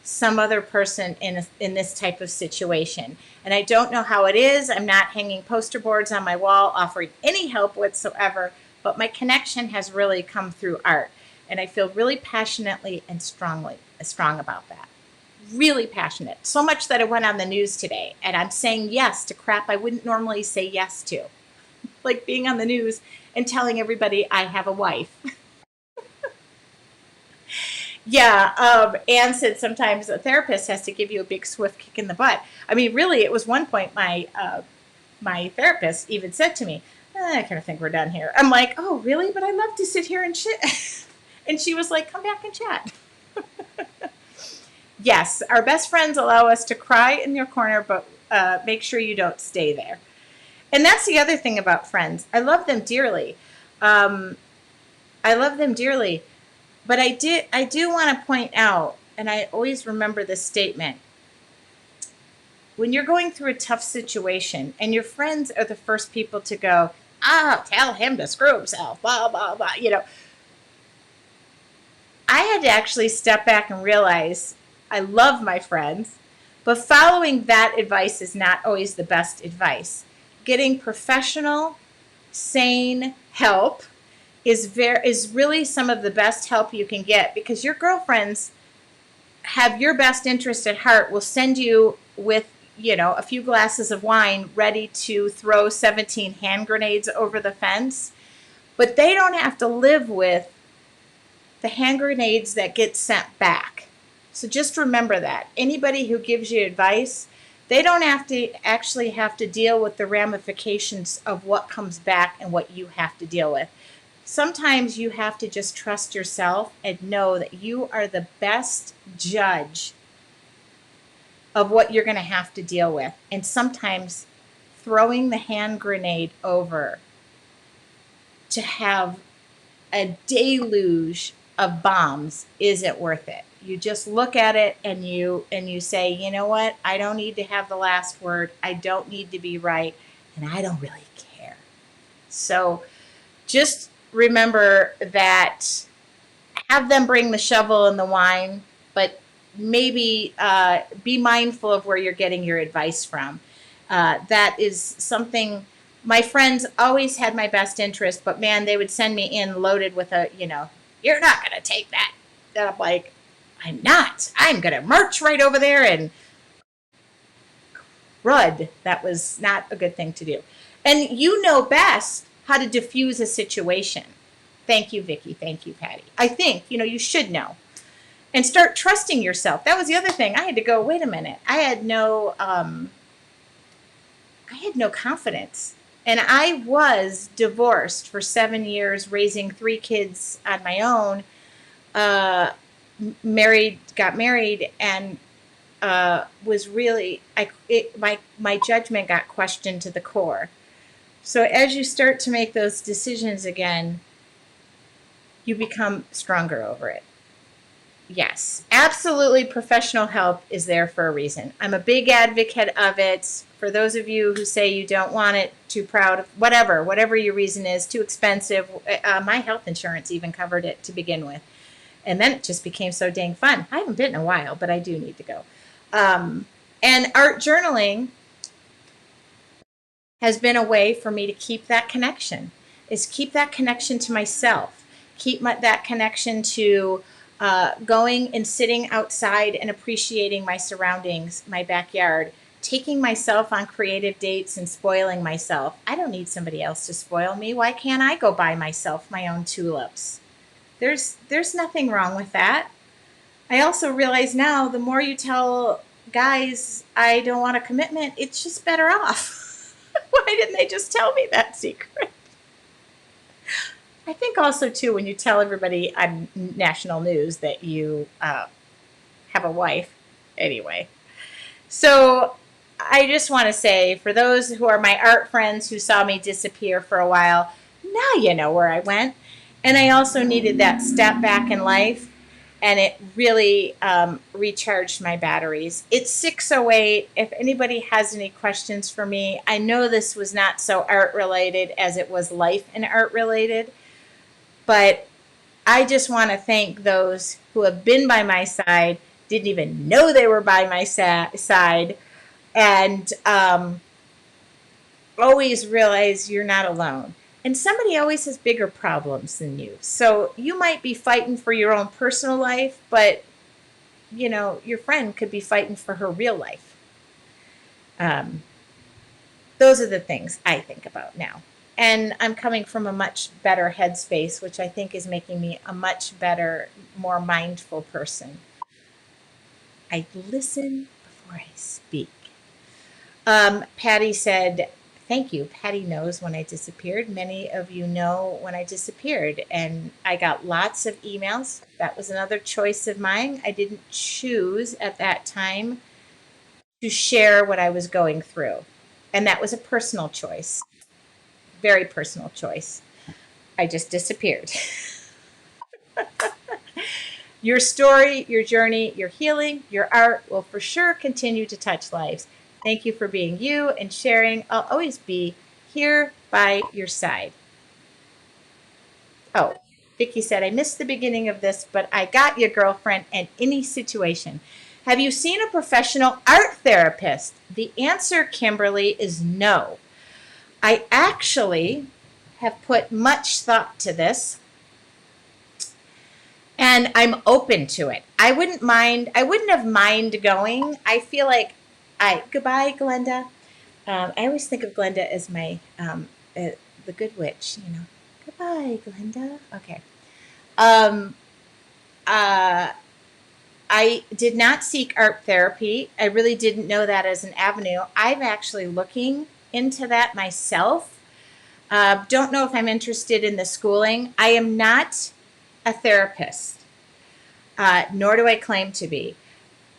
S1: some other person in this type of situation. And I don't know how it is. I'm not hanging poster boards on my wall offering any help whatsoever, but my connection has really come through art. And I feel really passionately and strong about that. Really passionate. So much that I went on the news today and I'm saying yes to crap I wouldn't normally say yes to. Like being on the news and telling everybody I have a wife. Yeah, Anne said sometimes a therapist has to give you a big swift kick in the butt. I mean, really, it was one point my therapist even said to me, I kind of think we're done here. I'm like, oh, really? But I love to sit here and shit. And she was like, come back and chat. Yes, our best friends allow us to cry in your corner, but make sure you don't stay there. And that's the other thing about friends. I love them dearly. Um, I love them dearly. But I do want to point out, and I always remember this statement. When you're going through a tough situation and your friends are the first people to go, tell him to screw himself, blah, blah, blah, I had to actually step back and realize I love my friends, but following that advice is not always the best advice. Getting professional, sane help is really some of the best help you can get because your girlfriends have your best interest at heart, will send you with a few glasses of wine ready to throw 17 hand grenades over the fence, but they don't have to live with the hand grenades that get sent back. So just remember that. Anybody who gives you advice, they don't have to deal with the ramifications of what comes back and what you have to deal with. Sometimes you have to just trust yourself and know that you are the best judge of what you're going to have to deal with. And sometimes throwing the hand grenade over to have a deluge of bombs isn't worth it. You just look at it and you say, you know what? I don't need to have the last word. I don't need to be right, and I don't really care. So just remember that, have them bring the shovel and the wine, but maybe be mindful of where you're getting your advice from. That is something. My friends always had my best interest, but man, they would send me in loaded with you're not going to take that. And I'm like, I'm not. I'm going to march right over there and crud. That was not a good thing to do. And you know best how to diffuse a situation. Thank you, Vicki. Thank you, Patty. I think, you should know. And start trusting yourself. That was the other thing. I had to go, wait a minute. I had no confidence. And I was divorced for 7 years, raising 3 kids on my own, got married, and was really, my judgment got questioned to the core. So as you start to make those decisions again, you become stronger over it. Yes, absolutely. Professional help is there for a reason. I'm a big advocate of it. For those of you who say you don't want it, too proud, whatever your reason is, too expensive. My health insurance even covered it to begin with. And then it just became so dang fun. I haven't been in a while, but I do need to go. And art journaling has been a way for me to keep that connection, to myself, that connection to going and sitting outside and appreciating my surroundings, my backyard, taking myself on creative dates and spoiling myself. I don't need somebody else to spoil me. Why can't I go buy myself my own tulips? There's nothing wrong with that. I also realize now the more you tell guys I don't want a commitment, it's just better off. Why didn't they just tell me that secret? I think also too when you tell everybody on national news that you have a wife, anyway. So I just want to say for those who are my art friends who saw me disappear for a while, now you know where I went. And I also needed that step back in life, and it really recharged my batteries. It's 6:08. If anybody has any questions for me, I know this was not so art related as it was life and art related, but I just want to thank those who have been by my side, didn't even know they were by my side, and always realize you're not alone. And somebody always has bigger problems than you. So you might be fighting for your own personal life, but your friend could be fighting for her real life. Um, those are the things I think about now. And I'm coming from a much better headspace, which I think is making me a much better, more mindful person. I listen before I speak. Patty said, thank you. Patty knows when I disappeared. Many of you know when I disappeared. And I got lots of emails. That was another choice of mine. I didn't choose at that time to share what I was going through. And that was a personal choice, very personal choice. I just disappeared. Your story, your journey, your healing, your art will for sure continue to touch lives. Thank you for being you and sharing. I'll always be here by your side. Oh, Vicky said, I missed the beginning of this, but I got your girlfriend in any situation. Have you seen a professional art therapist? The answer, Kimberly, is no. I actually have put much thought to this, and I'm open to it. I wouldn't have mind going. I feel like goodbye, Glenda. I always think of Glenda as the good witch. Goodbye, Glenda. Okay. Um, uh, I did not seek art therapy. I really didn't know that as an avenue. I'm actually looking into that myself. Don't know if I'm interested in the schooling. I am not a therapist, nor do I claim to be.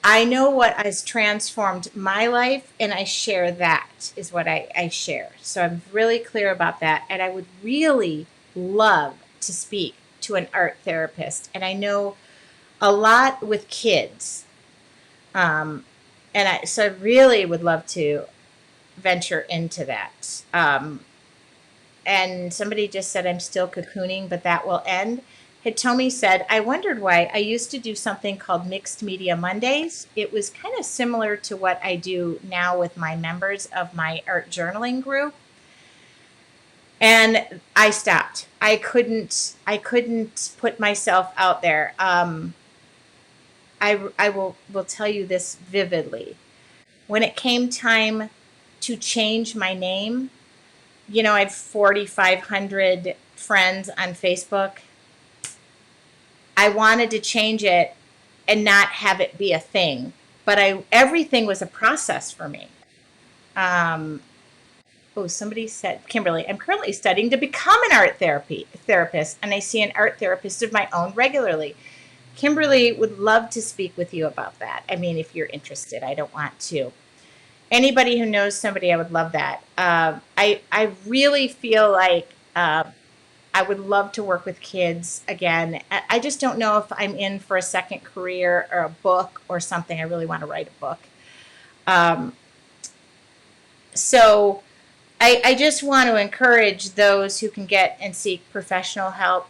S1: I know what has transformed my life, and I share that, is what I share. So I'm really clear about that. And I would really love to speak to an art therapist. And I know a lot with kids. Um, so I really would love to venture into that. And somebody just said, I'm still cocooning, but that will end. Hitomi said, I wondered why I used to do something called Mixed Media Mondays. It was kind of similar to what I do now with my members of my art journaling group. And I stopped. I couldn't put myself out there. I will tell you this vividly. When it came time to change my name, I have 4,500 friends on Facebook. I wanted to change it and not have it be a thing, but everything was a process for me. Um, Somebody said, Kimberly, I'm currently studying to become an art therapist, and I see an art therapist of my own regularly. Kimberly would love to speak with you about that. I mean, if you're interested, I don't want to. Anybody who knows somebody, I would love that. I really feel like I would love to work with kids again. I just don't know if I'm in for a second career or a book or something. I really want to write a book. Um, so I just want to encourage those who can get and seek professional help.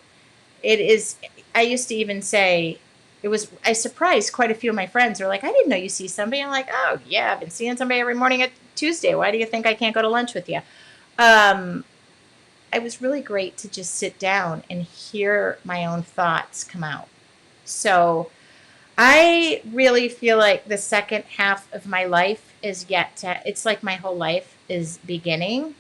S1: It is, I used to even say, I surprised quite a few of my friends were like, I didn't know you see somebody. I'm like, oh, yeah, I've been seeing somebody every morning at Tuesday. Why do you think I can't go to lunch with you? Um, it was really great to just sit down and hear my own thoughts come out. So I really feel like the second half of my life is it's like my whole life is beginning.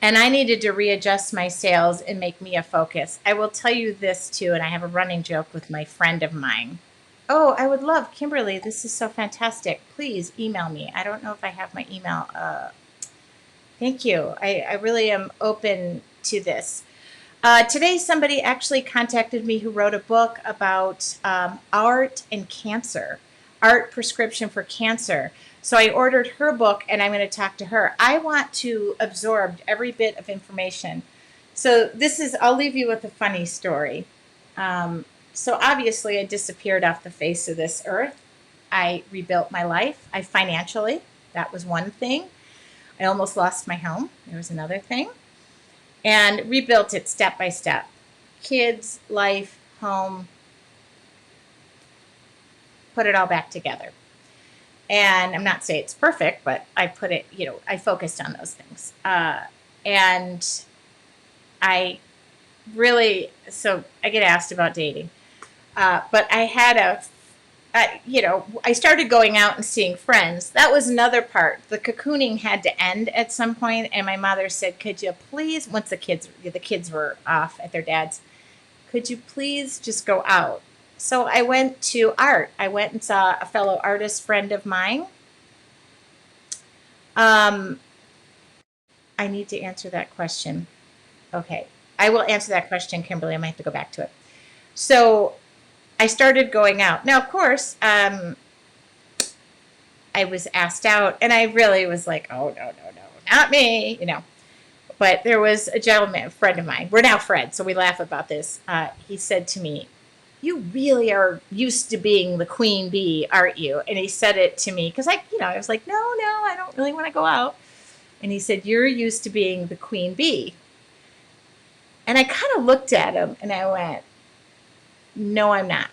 S1: And I needed to readjust my sails and make me a focus. I will tell you this too, and I have a running joke with my friend of mine. Oh, I would love, Kimberly, this is so fantastic. Please email me. I don't know if I have my email. Thank you. I really am open to this. Today, somebody actually contacted me who wrote a book about art and cancer, art prescription for cancer. So I ordered her book and I'm going to talk to her. I want to absorb every bit of information. So I'll leave you with a funny story. So obviously, I disappeared off the face of this earth. I rebuilt my life. That was one thing. I almost lost my home. There was another thing. And rebuilt it step by step. Kids, life, home, put it all back together. And I'm not saying it's perfect, but I put it, I focused on those things. And I so I get asked about dating. But I had I started going out and seeing friends. That was another part. The cocooning had to end at some point, and my mother said, "Could you please, once the kids were off at their dad's, could you please just go out?" So I went to art. I went and saw a fellow artist friend of mine. I need to answer that question. Okay, I will answer that question, Kimberly. I might have to go back to it. So I started going out. Now, of course, I was asked out, and I really was like, "Oh, no, no, no, not me," But there was a gentleman, a friend of mine. We're now friends, so we laugh about this. He said to me, "You really are used to being the queen bee, aren't you?" And he said it to me because I was like, "No, no, I don't really want to go out." And he said, "You're used to being the queen bee." And I kind of looked at him and I went, "No, I'm not.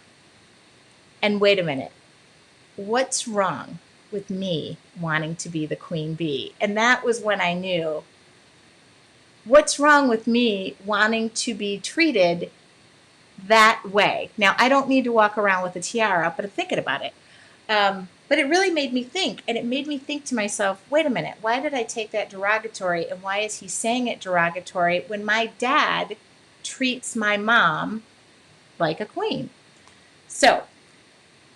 S1: And wait a minute. What's wrong with me wanting to be the queen bee?" And that was when I knew, what's wrong with me wanting to be treated that way? Now, I don't need to walk around with a tiara, but I'm thinking about it. But it really made me think, and it made me think to myself, wait a minute, why did I take that derogatory, and why is he saying it derogatory when my dad treats my mom like a queen? So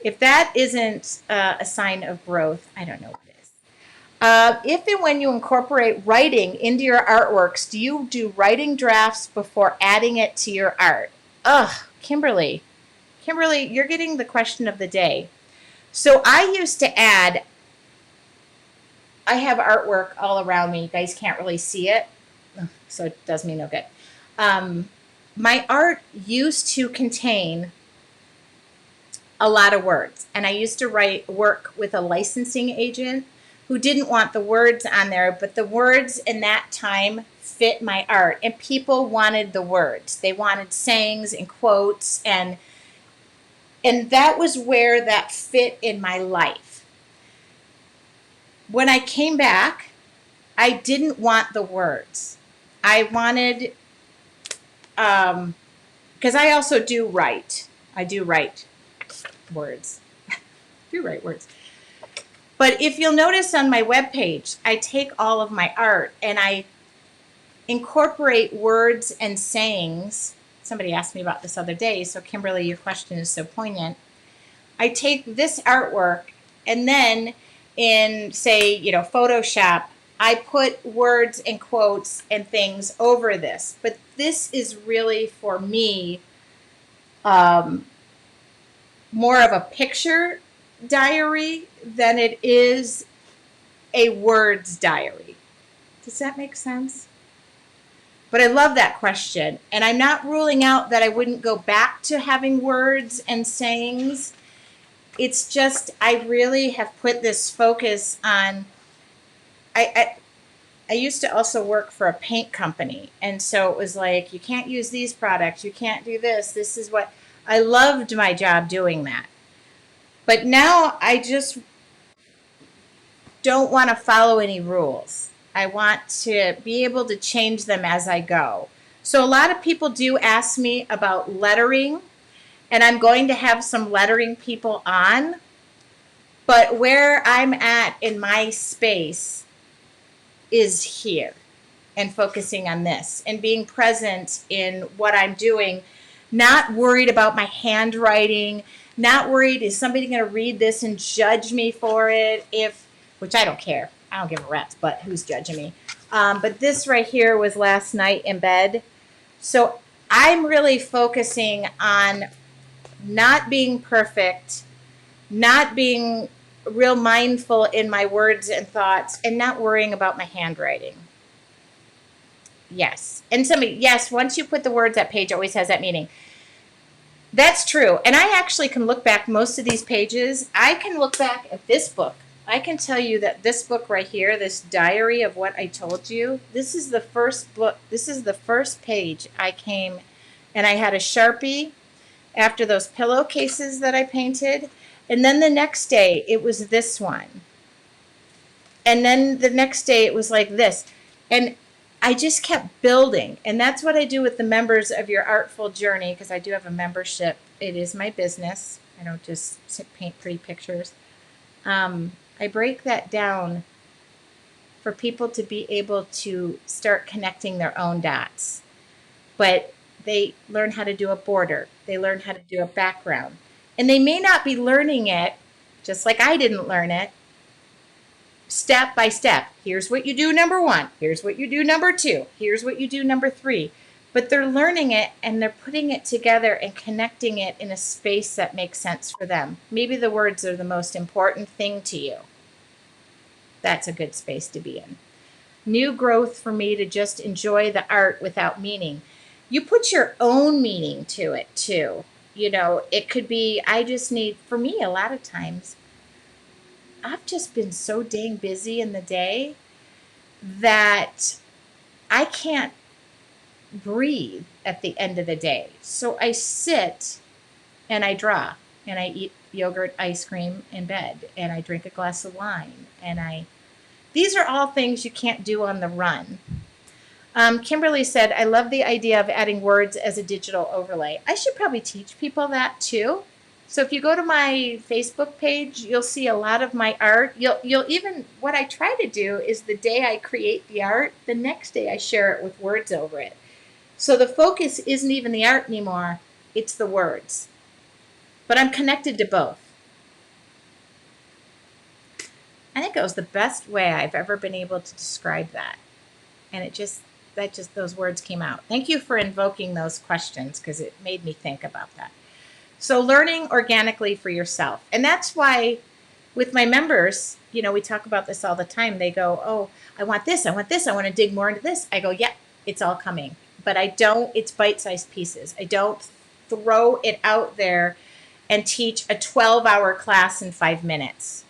S1: if that isn't a sign of growth, I don't know what is. If and when you incorporate writing into your artworks, do you do writing drafts before adding it to your art? Ugh, Kimberly. Kimberly, you're getting the question of the day. So I used to add, I have artwork all around me. You guys can't really see it, so it does me no good. My art used to contain a lot of words, and I used to work with a licensing agent who didn't want the words on there, but the words in that time fit my art, and people wanted the words. They wanted sayings and quotes, and that was where that fit in my life. When I came back, I didn't want the words. I wanted, because I also do write. I do write words. do write words. But if you'll notice on my webpage, I take all of my art and I incorporate words and sayings. Somebody asked me about this other day, so Kimberly, your question is so poignant. I take this artwork and then in, say, Photoshop, I put words and quotes and things over this. But this is really, for me, more of a picture diary than it is a words diary. Does that make sense? But I love that question. And I'm not ruling out that I wouldn't go back to having words and sayings. It's just, I really have put this focus on, I used to also work for a paint company. And so it was like, you can't use these products. You can't do this. This is what, I loved my job doing that. But now I just don't want to follow any rules. I want to be able to change them as I go. So a lot of people do ask me about lettering, and I'm going to have some lettering people on. But where I'm at in my space is here and focusing on this and being present in what I'm doing, not worried about my handwriting, not worried, is somebody going to read this and judge me for it? Which I don't care. I don't give a rat's butt who's judging me. But this right here was last night in bed. So I'm really focusing on not being perfect, not being real mindful in my words and thoughts, and not worrying about my handwriting. Yes. And somebody, yes, once you put the words, that page always has that meaning. That's true. And I actually can look back most of these pages. I can look back at this book. I can tell you that this book right here, this diary of what I told you, this is the first book. This is the first page I came and I had a Sharpie after those pillowcases that I painted. And then the next day it was this one. And then the next day it was like this. And I just kept building. And that's what I do with the members of your Artful Journey, because I do have a membership. It is my business. I don't just paint pretty pictures. I break that down for people to be able to start connecting their own dots. But they learn how to do a border. They learn how to do a background. And they may not be learning it, just like I didn't learn it, step by step. Here's what you do number 1. Here's what you do number 2. Here's what you do number 3. But they're learning it and they're putting it together and connecting it in a space that makes sense for them. Maybe the words are the most important thing to you. That's a good space to be in. New growth for me to just enjoy the art without meaning. You put your own meaning to it too. You know, it could be, I just need, for me, a lot of times, I've just been so dang busy in the day that I can't breathe at the end of the day. So I sit and I draw and I eat yogurt, ice cream in bed, and I drink a glass of wine. These are all things you can't do on the run. Kimberly said, I love the idea of adding words as a digital overlay. I should probably teach people that too. So if you go to my Facebook page, you'll see a lot of my art. You'll even, what I try to do is the day I create the art, the next day I share it with words over it. So the focus isn't even the art anymore, it's the words. But I'm connected to both. I think it was the best way I've ever been able to describe that. And those words came out. Thank you for invoking those questions, because it made me think about that. So learning organically for yourself. And that's why with my members, you know, we talk about this all the time. They go, oh, I want this, I want this, I want to dig more into this. I go, yeah, it's all coming. But it's bite-sized pieces. I don't throw it out there and teach a 12-hour class in 5 minutes.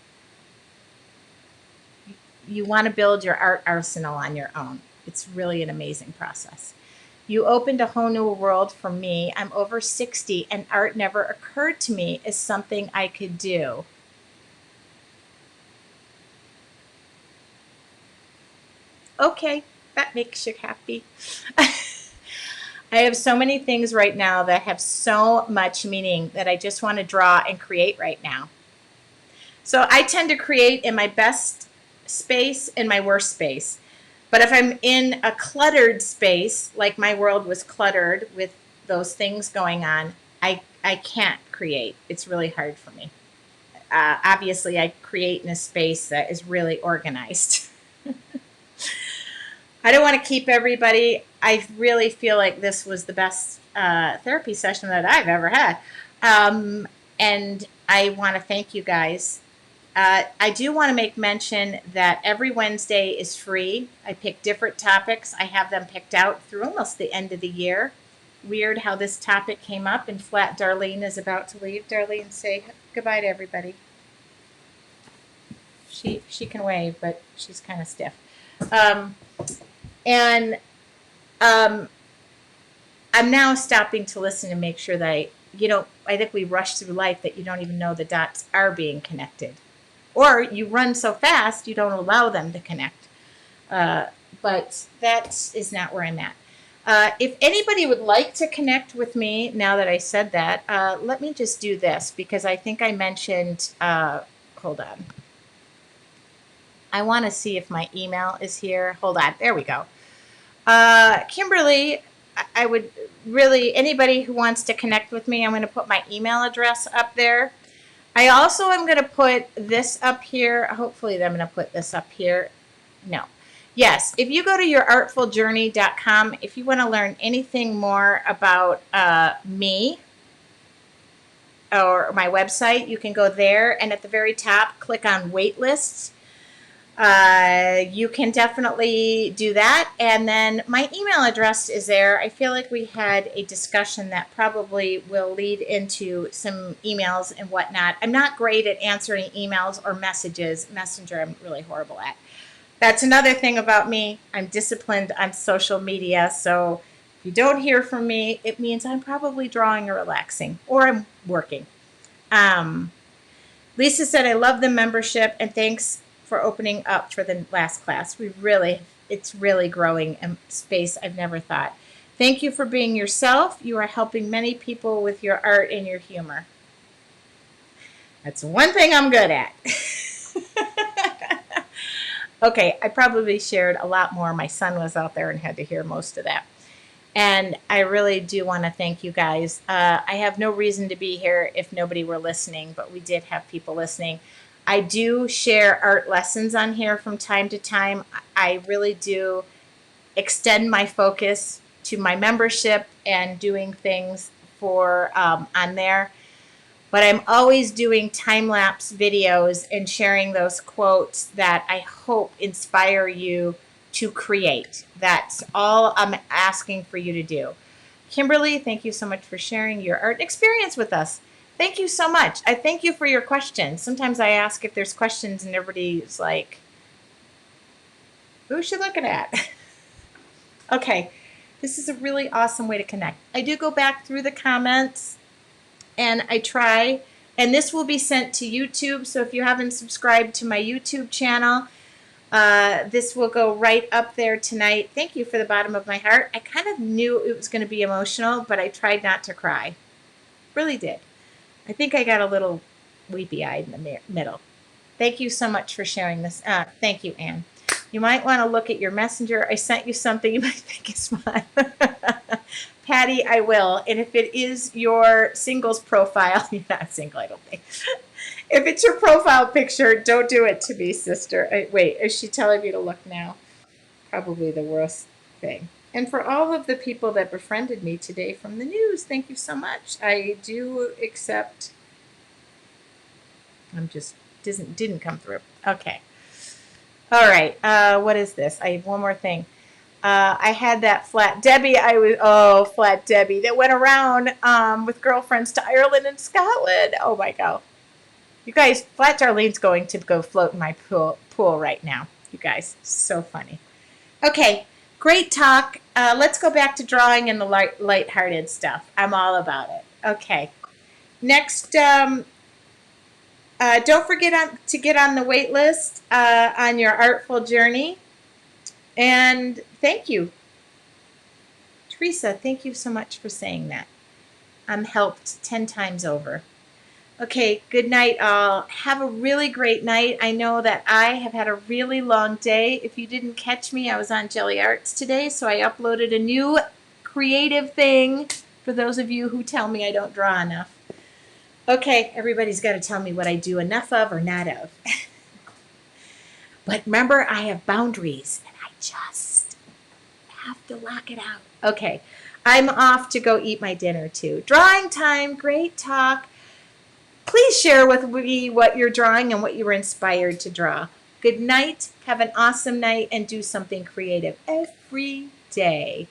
S1: You want to build your art arsenal on your own. It's really an amazing process. You opened a whole new world for me. I'm over 60 and art never occurred to me as something I could do. Okay, that makes you happy. I have so many things right now that have so much meaning that I just want to draw and create right now. So I tend to create in my best space and my worst space. But if I'm in a cluttered space, like my world was cluttered with those things going on, I can't create. It's really hard for me. Obviously, I create in a space that is really organized. I don't want to keep everybody. I really feel like this was the best therapy session that I've ever had. And I want to thank you guys. I do want to make mention that every Wednesday is free. I pick different topics. I have them picked out through almost the end of the year. Weird how this topic came up, and Flat Darlene is about to leave. Darlene, say goodbye to everybody. She can wave, but she's kind of stiff. And I'm now stopping to listen and make sure that I think we rush through life that you don't even know the dots are being connected. Or you run so fast, you don't allow them to connect. But that is not where I'm at. If anybody would like to connect with me, now that I said that, let me just do this, because I think I mentioned, hold on. I want to see if my email is here. Hold on. There we go. Kimberly, I would really, anybody who wants to connect with me, I'm going to put my email address up there. I also am going to put this up here. Hopefully I'm going to put this up here. No. Yes, if you go to yourartfuljourney.com, if you want to learn anything more about me or my website, you can go there. And at the very top, click on wait lists. You can definitely do that. And then my email address is there. I feel like we had a discussion that probably will lead into some emails and whatnot. I'm not great at answering emails or messages. Messenger, I'm really horrible at. That's another thing about me. I'm disciplined on social media. So if you don't hear from me, it means I'm probably drawing or relaxing or I'm working. Um, Lisa said, I love the membership and thanks for opening up for the last class. It's really growing in space I've never thought. Thank you for being yourself. You are helping many people with your art and your humor. That's one thing I'm good at. Okay, I probably shared a lot more. My son was out there and had to hear most of that. And I really do want to thank you guys. I have no reason to be here if nobody were listening, but we did have people listening. I do share art lessons on here from time to time. I really do extend my focus to my membership and doing things for on there. But I'm always doing time-lapse videos and sharing those quotes that I hope inspire you to create. That's all I'm asking for you to do. Kimberly, thank you so much for sharing your art experience with us. Thank you so much. I thank you for your questions. Sometimes I ask if there's questions and everybody's like, who's she looking at? Okay, this is a really awesome way to connect. I do go back through the comments and I try, and this will be sent to YouTube. So if you haven't subscribed to my YouTube channel, this will go right up there tonight. Thank you for the bottom of my heart. I kind of knew it was going to be emotional, but I tried not to cry. Really did. I think I got a little weepy-eyed in the middle. Thank you so much for sharing this. Thank you, Anne. You might want to look at your messenger. I sent you something you might think is fun. Patty, I will. And if it is your singles profile, you're not single, I don't think. If it's your profile picture, don't do it to me, sister. Wait, is she telling me to look now? Probably the worst thing. And for all of the people that befriended me today from the news, thank you so much. I do accept. Didn't come through. Okay. All right. What is this? I have one more thing. I had that Flat Debbie. Flat Debbie that went around with girlfriends to Ireland and Scotland. Oh my God. You guys, Flat Darlene's going to go float in my pool right now. You guys, so funny. Okay, great talk. Let's go back to drawing and the lighthearted stuff. I'm all about it. Okay. Next, don't forget to get on the wait list on your artful journey. And thank you. Teresa, thank you so much for saying that. I'm helped 10 times over. Okay, good night all. Have a really great night. I know that I have had a really long day. If you didn't catch me, I was on Jelly Arts today, so I uploaded a new creative thing for those of you who tell me I don't draw enough. Okay, everybody's got to tell me what I do enough of or not of. But remember, I have boundaries, and I just have to lock it out. Okay, I'm off to go eat my dinner too. Drawing time, great talk. Please share with me what you're drawing and what you were inspired to draw. Good night, have an awesome night, and do something creative every day.